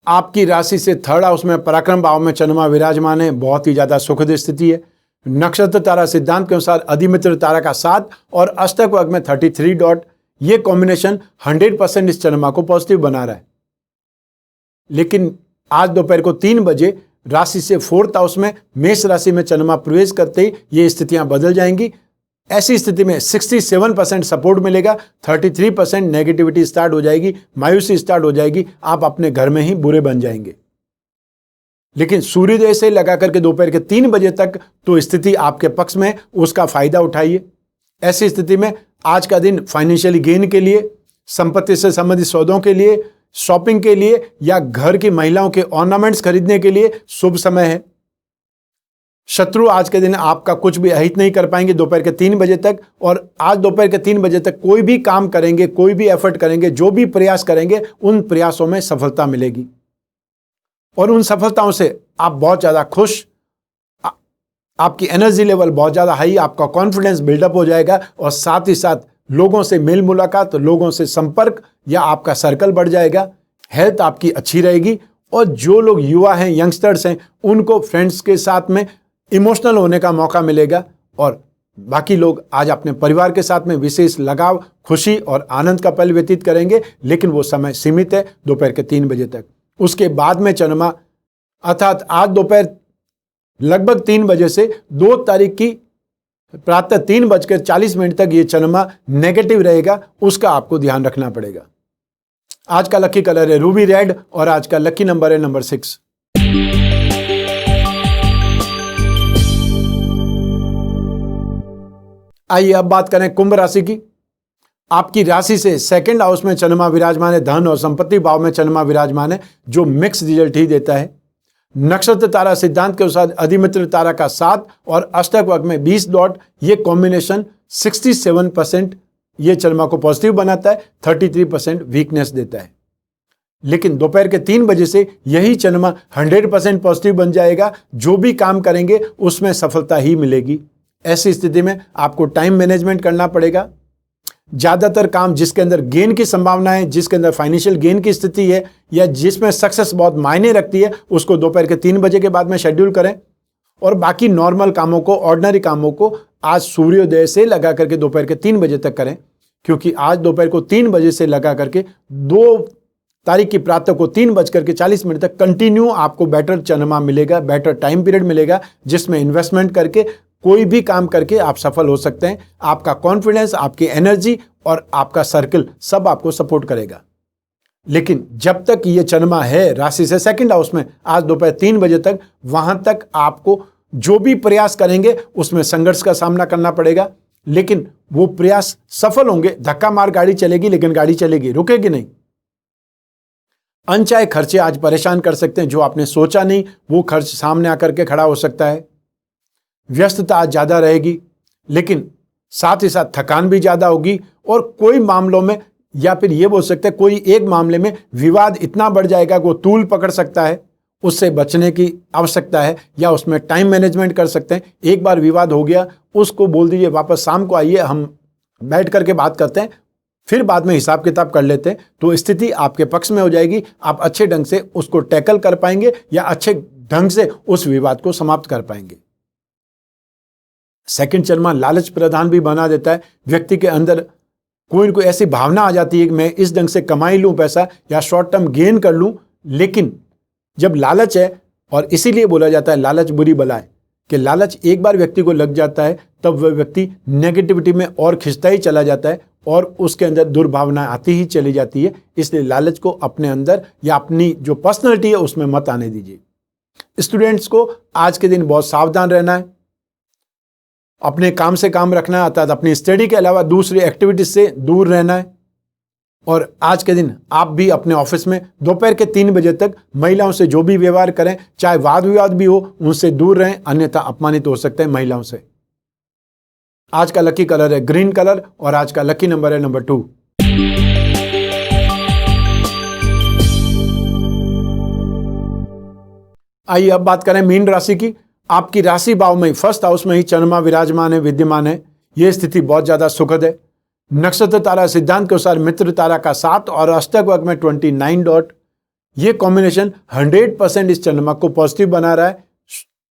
[SPEAKER 1] आपकी राशि से 3rd हाउस में पराक्रम भाव में चंद्रमा विराजमान है। बहुत ही ज्यादा सुखद स्थिति है। नक्षत्र तारा सिद्धांत के अनुसार अधिमित्र तारा का 7 और अष्टक वर्ग में 33 डॉट, ये कॉम्बिनेशन 100% इस चंद्रमा को पॉजिटिव बना रहा है। लेकिन आज दोपहर को 3 बजे राशि से 4th हाउस में मेष राशि में चंद्रमा प्रवेश करते ही ये स्थितियां बदल जाएंगी। ऐसी स्थिति में 67% सपोर्ट मिलेगा, 33% नेगेटिविटी स्टार्ट हो जाएगी, मायूसी स्टार्ट हो जाएगी, आप अपने घर में ही बुरे बन जाएंगे। लेकिन सूर्योदय से लगा करके दोपहर के 3 बजे तक तो स्थिति आपके पक्ष में, उसका फायदा उठाइए। ऐसी स्थिति में आज का दिन फाइनेंशियली गेन के लिए, संपत्ति से संबंधित सौदों के लिए, शॉपिंग के लिए या घर की महिलाओं के ऑर्नामेंट्स खरीदने के लिए शुभ समय है। शत्रु आज के दिन आपका कुछ भी अहित नहीं कर पाएंगे दोपहर के 3 बजे तक, और आज दोपहर के 3 बजे तक कोई भी काम करेंगे, कोई भी एफर्ट करेंगे, जो भी प्रयास करेंगे, उन प्रयासों में सफलता मिलेगी और उन सफलताओं से आप बहुत ज्यादा खुश, आपकी एनर्जी लेवल बहुत ज्यादा हाई, आपका कॉन्फिडेंस बिल्डअप हो जाएगा और साथ ही साथ लोगों से मेल मुलाकात, लोगों से संपर्क या आपका सर्कल बढ़ जाएगा। हेल्थ आपकी अच्छी रहेगी और जो लोग युवा हैं, यंगस्टर्स हैं, उनको फ्रेंड्स के साथ में इमोशनल होने का मौका मिलेगा और बाकी लोग आज अपने परिवार के साथ में विशेष लगाव, खुशी और आनंद का पल व्यतीत करेंगे, लेकिन वो समय सीमित है दोपहर के 3 बजे तक। उसके बाद में चंद्रमा अर्थात आज दोपहर लगभग 3 बजे से 2 तारीख की प्रातः 3:40 तक ये चंद्रमा नेगेटिव रहेगा, उसका आपको ध्यान रखना पड़ेगा। आज का लकी कलर है रूबी रेड और आज का लकी नंबर है नंबर 6। आइए अब बात करें कुंभ राशि की। आपकी राशि से सेकंड हाउस में चंद्रमा विराजमान है, धन और संपत्ति भाव में चंद्रमा विराजमान है, जो मिक्स रिजल्ट ही देता है। नक्षत्र तारा सिद्धांत के अनुसार अधिमित्र तारा का 7 और अष्टक वर्ग में 20 डॉट, ये कॉम्बिनेशन 67% ये चंद्रमा को पॉजिटिव बनाता है, 33% वीकनेस देता है। लेकिन दोपहर के 3 बजे से यही चंद्रमा 100% पॉजिटिव बन जाएगा। जो भी काम करेंगे उसमें सफलता ही मिलेगी। ऐसी स्थिति में आपको टाइम मैनेजमेंट करना पड़ेगा। ज्यादातर काम जिसके अंदर गेन की संभावना है, जिसके अंदर फाइनेंशियल गेन की स्थिति है या जिसमें सक्सेस बहुत मायने रखती है, उसको दोपहर के 3 बजे के बाद में शेड्यूल करें और बाकी नॉर्मल कामों को, ऑर्डिनरी कामों को आज सूर्योदय से लगा करके दोपहर के 3 बजे तक करें, क्योंकि आज दोपहर को 3 बजे से लगा करके 2 तारीख की प्रातः को 3:40 तक कंटिन्यू आपको बेटर चंद्रमा मिलेगा, बेटर टाइम पीरियड मिलेगा, जिसमें इन्वेस्टमेंट करके कोई भी काम करके आप सफल हो सकते हैं। आपका कॉन्फिडेंस, आपकी एनर्जी और आपका सर्कल सब आपको सपोर्ट करेगा। लेकिन जब तक ये चंद्रमा है राशि से सेकंड हाउस में, आज दोपहर 3 बजे तक, वहां तक आपको जो भी प्रयास करेंगे उसमें संघर्ष का सामना करना पड़ेगा, लेकिन वो प्रयास सफल होंगे। धक्का मार गाड़ी चलेगी, लेकिन गाड़ी चलेगी, रुकेगी नहीं। अनचाहे खर्चे आज परेशान कर सकते हैं, जो आपने सोचा नहीं वो खर्च सामने आकर के खड़ा हो सकता है। व्यस्तता आज ज्यादा रहेगी, लेकिन साथ ही साथ थकान भी ज्यादा होगी और कोई मामलों में, या फिर ये बोल सकते हैं कोई एक मामले में विवाद इतना बढ़ जाएगा कि वो तूल पकड़ सकता है। उससे बचने की आवश्यकता है या उसमें टाइम मैनेजमेंट कर सकते हैं। एक बार विवाद हो गया, उसको बोल दीजिए वापस शाम को आइए, हम बैठ करके बात करते हैं, फिर बाद में हिसाब किताब कर लेते हैं, तो स्थिति आपके पक्ष में हो जाएगी। आप अच्छे ढंग से उसको टैकल कर पाएंगे या अच्छे ढंग से उस विवाद को समाप्त कर पाएंगे। सेकंड चंद्रमा लालच प्रधान भी बना देता है। व्यक्ति के अंदर कोई न कोई ऐसी भावना आ जाती है कि मैं इस ढंग से कमाई लूं पैसा या शॉर्ट टर्म गेन कर लूं, लेकिन जब लालच है, और इसीलिए बोला जाता है लालच बुरी बला है, कि लालच एक बार व्यक्ति को लग जाता है तब वह व्यक्ति नेगेटिविटी में और खिंचता ही चला जाता है और उसके अंदर दुर्भावना आती ही चली जाती है। इसलिए लालच को अपने अंदर या अपनी जो पर्सनैलिटी है उसमें मत आने दीजिए। स्टूडेंट्स को आज के दिन बहुत सावधान रहना है, अपने काम से काम रखना है, अर्थात अपनी स्टडी के अलावा दूसरी एक्टिविटीज से दूर रहना है। और आज के दिन आप भी अपने ऑफिस में दोपहर के 3 बजे तक महिलाओं से जो भी व्यवहार करें, चाहे वाद विवाद भी हो, उनसे दूर रहें, अन्यथा अपमानित हो सकते हैं महिलाओं से। आज का लकी कलर है ग्रीन कलर और आज का लकी नंबर है नंबर 2। आइए अब बात करें मीन राशि की। आपकी राशि भाव में फर्स्ट हाउस में ही चंद्रमा विराजमान है, विद्यमान है। यह स्थिति बहुत ज्यादा सुखद है। नक्षत्र तारा सिद्धांत के अनुसार मित्र तारा का 7 और अष्टक वर्ग में 29 डॉट, ये कॉम्बिनेशन 100% इस चंद्रमा को पॉजिटिव बना रहा है,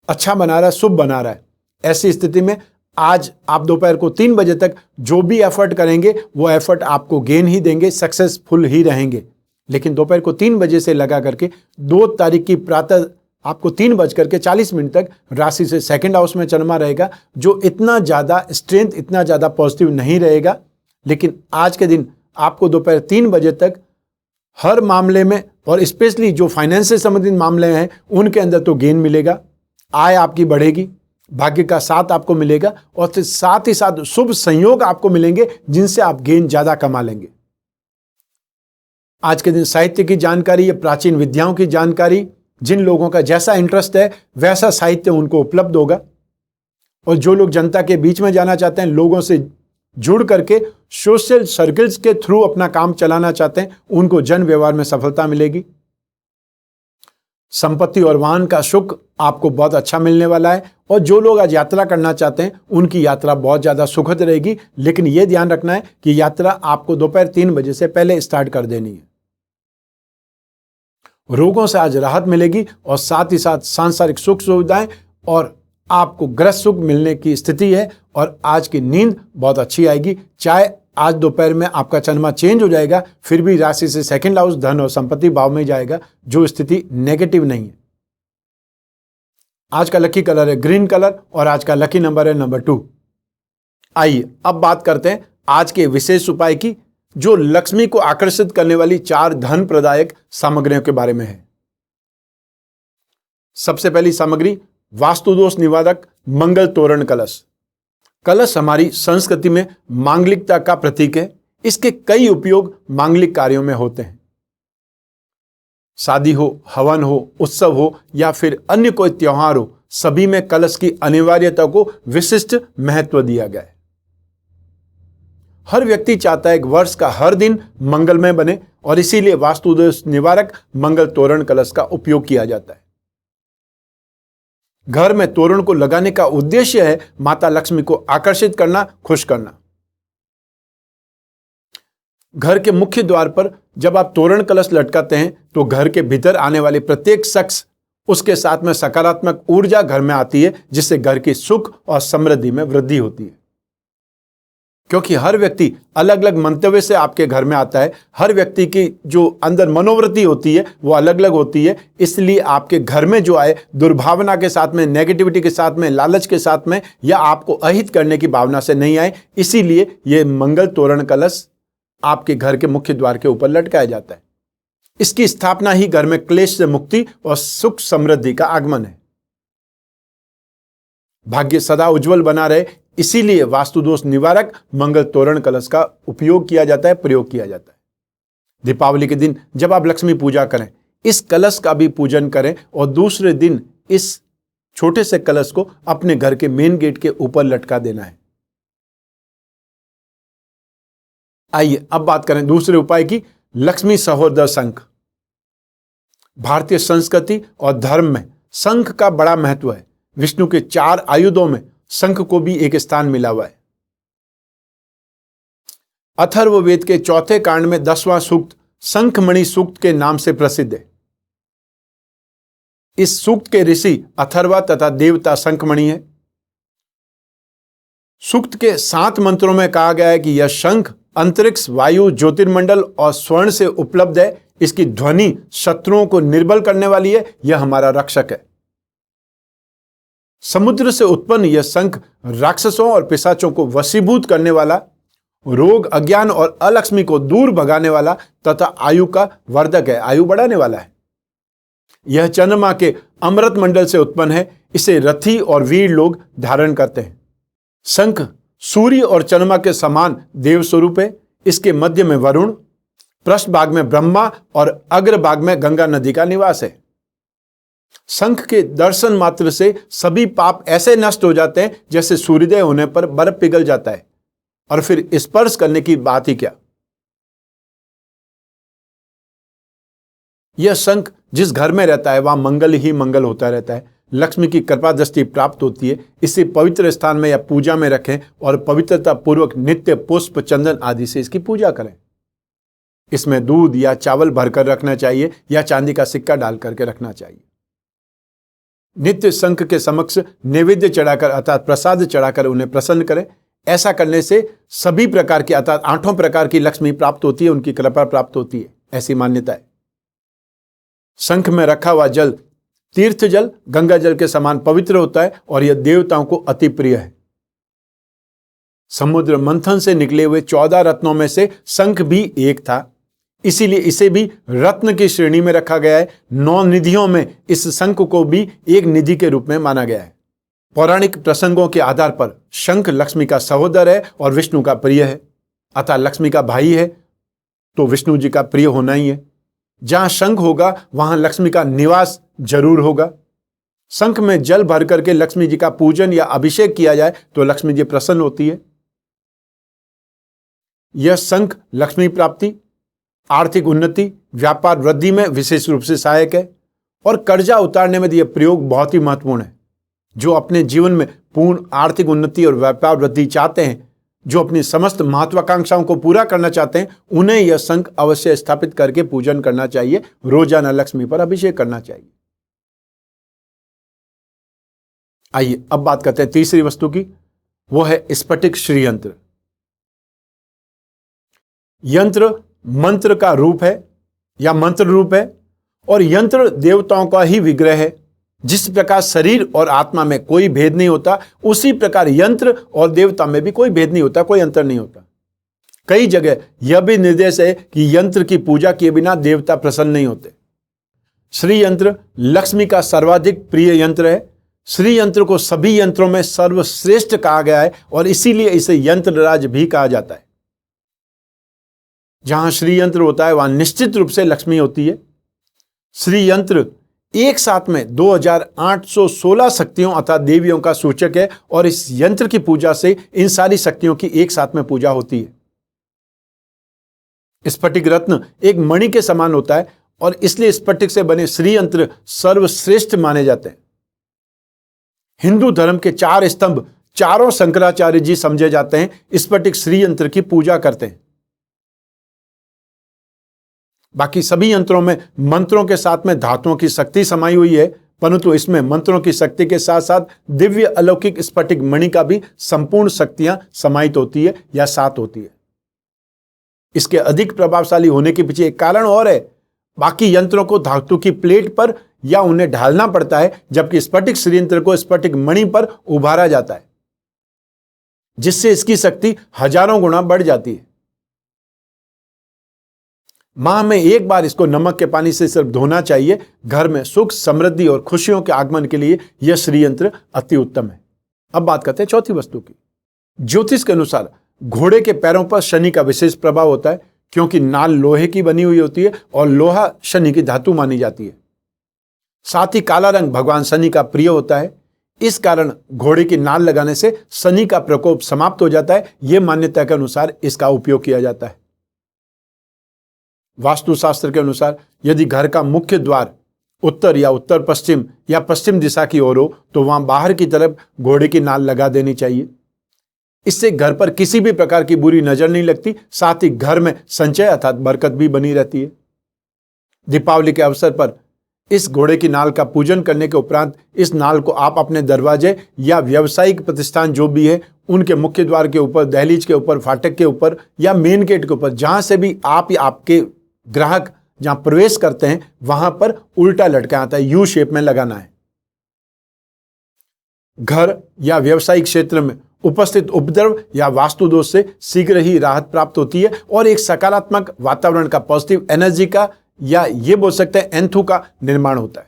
[SPEAKER 1] अच्छा बना रहा है, शुभ बना रहा है। ऐसी स्थिति में आज आप दोपहर को 3 बजे तक जो भी एफर्ट करेंगे वो एफर्ट आपको गेन ही देंगे, सक्सेसफुल ही रहेंगे। लेकिन दोपहर को 3 बजे से लगा करके 2 तारीख की प्रातः आपको 3:40 तक राशि से सेकंड हाउस में चंद्रमा रहेगा, जो इतना ज्यादा स्ट्रेंथ, इतना ज्यादा पॉजिटिव नहीं रहेगा। लेकिन आज के दिन आपको दोपहर 3 बजे तक हर मामले में, और स्पेशली जो फाइनेंस से संबंधित मामले हैं उनके अंदर तो गेन मिलेगा, आय आपकी बढ़ेगी, भाग्य का साथ आपको मिलेगा और साथ ही साथ शुभ संयोग आपको मिलेंगे जिनसे आप गेन ज्यादा कमा लेंगे। आज के दिन साहित्य की जानकारी या प्राचीन विद्याओं की जानकारी, जिन लोगों का जैसा इंटरेस्ट है वैसा साहित्य उनको उपलब्ध होगा। और जो लोग जनता के बीच में जाना चाहते हैं, लोगों से जुड़ करके सोशल सर्कल्स के थ्रू अपना काम चलाना चाहते हैं, उनको जन व्यवहार में सफलता मिलेगी। संपत्ति और वाहन का सुख आपको बहुत अच्छा मिलने वाला है। और जो लोग आज यात्रा करना चाहते हैं उनकी यात्रा बहुत ज्यादा सुखद रहेगी, लेकिन यह ध्यान रखना है कि यात्रा आपको दोपहर 3 बजे से पहले स्टार्ट कर देनी है। रोगों से आज राहत मिलेगी और साथ ही साथ सांसारिक सुख सुविधाएं और आपको ग्रह सुख मिलने की स्थिति है। और आज की नींद बहुत अच्छी आएगी। चाहे आज दोपहर में आपका चंद्रमा चेंज हो जाएगा, फिर भी राशि से सेकंड हाउस धन और संपत्ति भाव में जाएगा, जो स्थिति नेगेटिव नहीं है। आज का लकी कलर है ग्रीन कलर और आज का लकी नंबर है नंबर 2। आइए अब बात करते हैं आज के विशेष उपाय की, जो लक्ष्मी को आकर्षित करने वाली 4 धन प्रदायक सामग्रियों के बारे में है। सबसे पहली सामग्री वास्तु दोष निवारक मंगल तोरण कलश। कलश हमारी संस्कृति में मांगलिकता का प्रतीक है। इसके कई उपयोग मांगलिक कार्यों में होते हैं। शादी हो, हवन हो, उत्सव हो या फिर अन्य कोई त्योहार हो, सभी में कलश की अनिवार्यता को विशिष्ट महत्व दिया गया है। हर व्यक्ति चाहता है कि वर्ष का हर दिन मंगलमय बने और इसीलिए वास्तु दोष निवारक मंगल तोरण कलश का उपयोग किया जाता है। घर में तोरण को लगाने का उद्देश्य है माता लक्ष्मी को आकर्षित करना, खुश करना। घर के मुख्य द्वार पर जब आप तोरण कलश लटकाते हैं तो घर के भीतर आने वाले प्रत्येक शख्स, उसके साथ में सकारात्मक ऊर्जा घर में आती है, जिससे घर की सुख और समृद्धि में वृद्धि होती है। क्योंकि हर व्यक्ति अलग अलग मंतव्य से आपके घर में आता है, हर व्यक्ति की जो अंदर मनोवृत्ति होती है वो अलग अलग होती है। इसलिए आपके घर में जो आए दुर्भावना के साथ में, नेगेटिविटी के साथ में, लालच के साथ में या आपको अहित करने की भावना से नहीं आए, इसीलिए ये मंगल तोरण कलश आपके घर के मुख्य द्वार के ऊपर लटकाया जाता है। इसकी स्थापना ही घर में क्लेश से मुक्ति और सुख समृद्धि का आगमन है। भाग्य सदा उज्जवल बना रहे, इसीलिए वास्तु दोष निवारक मंगल तोरण कलश का उपयोग किया जाता है, प्रयोग किया जाता है। दीपावली के दिन जब आप लक्ष्मी पूजा करें, इस कलश का भी पूजन करें और दूसरे दिन इस छोटे से कलश को अपने घर के मेन गेट के ऊपर लटका देना है। आइए अब बात करें दूसरे उपाय की, लक्ष्मी सहोदर शंख। भारतीय संस्कृति और धर्म में शंख का बड़ा महत्व है। विष्णु के 4 आयुधों में शंख को भी एक स्थान मिला हुआ है। अथर्ववेद के 4थे कांड में 10वां सूक्त शंखमणि सूक्त के नाम से प्रसिद्ध है। इस सूक्त के ऋषि अथर्वा तथा देवता शंखमणि है। सूक्त के 7 मंत्रों में कहा गया है कि यह शंख अंतरिक्ष, वायु, ज्योतिर्मंडल और स्वर्ण से उपलब्ध है। इसकी ध्वनि शत्रुओं को निर्बल करने वाली है। यह हमारा रक्षक है। समुद्र से उत्पन्न यह शंख राक्षसों और पिशाचों को वशीभूत करने वाला, रोग, अज्ञान और अलक्ष्मी को दूर भगाने वाला तथा आयु का वर्धक है, आयु बढ़ाने वाला है। यह चंद्रमा के अमृत मंडल से उत्पन्न है। इसे रथी और वीर लोग धारण करते हैं। शंख सूर्य और चंद्रमा के समान देव स्वरूप है। इसके मध्य में वरुण, पृष्ठ भाग में ब्रह्मा और अग्र भाग में गंगा नदी का निवास है। शंख के दर्शन मात्र से सभी पाप ऐसे नष्ट हो जाते हैं जैसे सूर्योदय होने पर बर्फ पिघल जाता है, और फिर स्पर्श करने की बात ही क्या। यह शंख जिस घर में रहता है वहां मंगल ही मंगल होता रहता है। लक्ष्मी की कृपा दृष्टि प्राप्त होती है। इसे पवित्र स्थान में या पूजा में रखें और पवित्रता पूर्वक नित्य पुष्प, चंदन आदि से इसकी पूजा करें। इसमें दूध या चावल भरकर रखना चाहिए या चांदी का सिक्का डाल करके रखना चाहिए। नित्य शंख के समक्ष नैवेद्य चढ़ाकर अर्थात प्रसाद चढ़ाकर उन्हें प्रसन्न करें। ऐसा करने से सभी प्रकार की अर्थात 8 प्रकार की लक्ष्मी प्राप्त होती है, उनकी कृपा प्राप्त होती है, ऐसी मान्यता है। शंख में रखा हुआ जल तीर्थ जल, गंगा जल के समान पवित्र होता है और यह देवताओं को अति प्रिय है। समुद्र मंथन से निकले हुए 14 रत्नों में से शंख भी एक था। इसीलिए इसे भी रत्न की श्रेणी में रखा गया है। 9 निधियों में इस शंख को भी एक निधि के रूप में माना गया है। पौराणिक प्रसंगों के आधार पर शंख लक्ष्मी का सहोदर है और विष्णु का प्रिय है, अतः लक्ष्मी का भाई है तो विष्णु जी का प्रिय होना ही है। जहां शंख होगा वहां लक्ष्मी का निवास जरूर होगा। शंख में जल भर करके लक्ष्मी जी का पूजन या अभिषेक किया जाए तो लक्ष्मी जी प्रसन्न होती है। यह शंख लक्ष्मी प्राप्ति, आर्थिक उन्नति, व्यापार वृद्धि में विशेष रूप से सहायक है और कर्जा उतारने में यह प्रयोग बहुत ही महत्वपूर्ण है। जो अपने जीवन में पूर्ण आर्थिक उन्नति और व्यापार वृद्धि चाहते हैं, जो अपनी समस्त महत्वाकांक्षाओं को पूरा करना चाहते हैं, उन्हें यह शंख अवश्य स्थापित करके पूजन करना चाहिए। रोजाना लक्ष्मी पर अभिषेक करना चाहिए। आइए अब बात करते हैं तीसरी वस्तु की, वो है स्फटिक श्रीयंत्र। यंत्र मंत्र का रूप है या मंत्र रूप है और यंत्र देवताओं का ही विग्रह है। जिस प्रकार शरीर और आत्मा में कोई भेद नहीं होता, उसी प्रकार यंत्र और देवता में भी कोई भेद नहीं होता, कोई अंतर नहीं होता। कई जगह यह भी निर्देश है कि यंत्र की पूजा किए बिना देवता प्रसन्न नहीं होते। श्री यंत्र लक्ष्मी का सर्वाधिक प्रिय यंत्र है। श्री यंत्र को सभी यंत्रों में सर्वश्रेष्ठ कहा गया है और इसीलिए इसे यंत्रराज भी कहा जाता है। जहां श्री यंत्र होता है वहां निश्चित रूप से लक्ष्मी होती है। श्री यंत्र एक साथ में 2816 शक्तियों अर्थात देवियों का सूचक है और इस यंत्र की पूजा से इन सारी शक्तियों की एक साथ में पूजा होती है। स्फटिक रत्न एक मणि के समान होता है और इसलिए स्फटिक से बने श्री यंत्र सर्वश्रेष्ठ माने जाते हैं। हिंदू धर्म के 4 स्तंभ चारों शंकराचार्य जी समझे जाते हैं स्फटिक श्री यंत्र की पूजा करते हैं। बाकी सभी यंत्रों में मंत्रों के साथ में धातुओं की शक्ति समाई हुई है, परंतु इसमें मंत्रों की शक्ति के साथ साथ दिव्य अलौकिक स्फटिक मणि का भी संपूर्ण शक्तियां समाहित होती है या साथ होती है। इसके अधिक प्रभावशाली होने के पीछे एक कारण और है। बाकी यंत्रों को धातु की प्लेट पर या उन्हें ढालना पड़ता है, जबकि स्फटिक श्रीयंत्र को स्फटिक मणि पर उभारा जाता है, जिससे इसकी शक्ति हजारों गुना बढ़ जाती है। माह में एक बार इसको नमक के पानी से सिर्फ धोना चाहिए। घर में सुख, समृद्धि और खुशियों के आगमन के लिए यह श्रीयंत्र अति उत्तम है। अब बात करते हैं चौथी वस्तु की। ज्योतिष के अनुसार घोड़े के पैरों पर शनि का विशेष प्रभाव होता है, क्योंकि नाल लोहे की बनी हुई होती है और लोहा शनि की धातु मानी जाती है। साथ ही काला रंग भगवान शनि का प्रिय होता है। इस कारण घोड़े की नाल लगाने से शनि का प्रकोप समाप्त हो जाता है। यह मान्यता के अनुसार इसका उपयोग किया जाता है। वास्तुशास्त्र के अनुसार यदि घर का मुख्य द्वार उत्तर या उत्तर पश्चिम या पश्चिम दिशा की ओर हो तो वहां बाहर की तरफ घोड़े की नाल लगा देनी चाहिए। इससे घर पर किसी भी प्रकार की बुरी नजर नहीं लगती, साथ ही घर में संचय अर्थात बरकत भी बनी रहती है। दीपावली के अवसर पर इस घोड़े की नाल का पूजन करने के उपरांत इस नाल को आप अपने दरवाजे या व्यावसायिक प्रतिष्ठान जो भी है उनके मुख्य द्वार के ऊपर, दहलीज के ऊपर, फाटक के ऊपर या मेन गेट के ऊपर, जहां से भी आप या आपके ग्राहक जहां प्रवेश करते हैं वहां पर उल्टा लटका आता है, यू शेप में लगाना है। घर या व्यावसायिक क्षेत्र में उपस्थित उपद्रव या वास्तु दोष से शीघ्र ही राहत प्राप्त होती है और एक सकारात्मक वातावरण का, पॉजिटिव एनर्जी का या ये बोल सकते हैं एंथू का निर्माण होता है।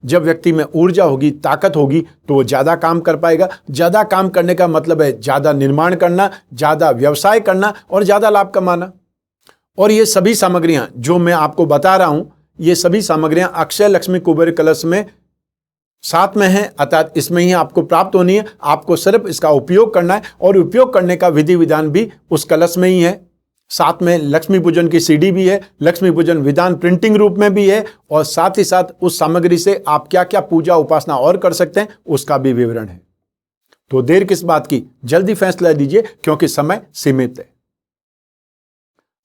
[SPEAKER 1] जब व्यक्ति में ऊर्जा होगी, ताकत होगी तो वो ज्यादा काम कर पाएगा। ज्यादा काम करने का मतलब है ज्यादा निर्माण करना, ज्यादा व्यवसाय करना और ज्यादा लाभ कमाना। और ये सभी सामग्रियां जो मैं आपको बता रहा हूं, ये सभी सामग्रियां अक्षय लक्ष्मी कुबेर कलश में साथ में है, अर्थात इसमें ही आपको प्राप्त होनी है। आपको सिर्फ इसका उपयोग करना है और उपयोग करने का विधि विधान भी उस कलश में ही है। साथ में लक्ष्मी पूजन की सीडी भी है, लक्ष्मी पूजन विधान प्रिंटिंग रूप में भी है और साथ ही साथ उस सामग्री से आप क्या क्या पूजा उपासना और कर सकते हैं उसका भी विवरण है। तो देर किस बात की, जल्दी फैसला लीजिए क्योंकि समय सीमित है।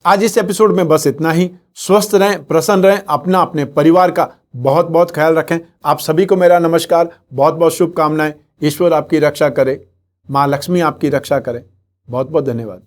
[SPEAKER 1] आज इस एपिसोड में बस इतना ही। स्वस्थ रहें, प्रसन्न रहें, अपना अपने परिवार का बहुत बहुत ख्याल रखें। आप सभी को मेरा नमस्कार, बहुत बहुत शुभकामनाएं। ईश्वर आपकी रक्षा करे, माँ लक्ष्मी आपकी रक्षा करे। बहुत बहुत धन्यवाद।